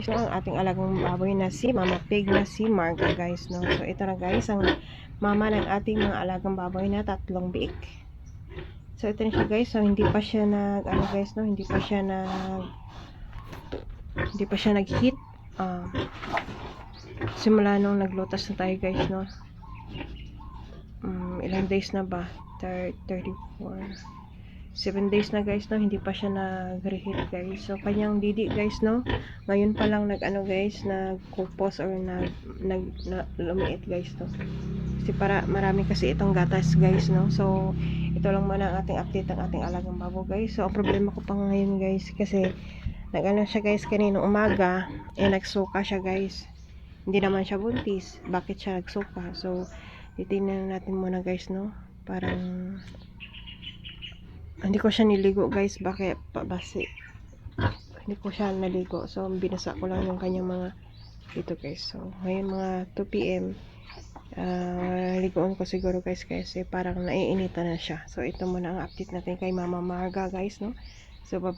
So, ang ating alagang baboy na si Mama Pig na si Marga guys, no. So ito na guys ang mama ng ating mga alagang baboy na 3 biik. So ito na siya guys. So hindi pa siya guys, no, hindi pa siya nag-heat. Simula nung naglutas na tayo guys, no. Ilang days na ba? 34 7 days na guys, no, hindi pa siya nag-reheat guys. So kanyang didi guys, no, ngayon pa lang guys, nagkupos or lumiit guys, no. Kasi marami kasi itong gatas guys, no. So ito lang muna ang ating update ng ating alagang babo guys. So ang problema ko pa ngayon guys, kasi siya guys kaninang umaga, nagsuka siya guys. Hindi naman siya buntis, bakit siya nagsuka? So titingnan natin muna guys, no. Parang hindi ko siya niligo guys, bakit basi hindi ko siya naligo. So binasa ko lang yung kanyang mga dito guys. So ngayon mga 2 PM ligoon ko siguro guys, kasi parang naiinitan na siya. So ito muna ang update natin kay Mama Marga guys, no. So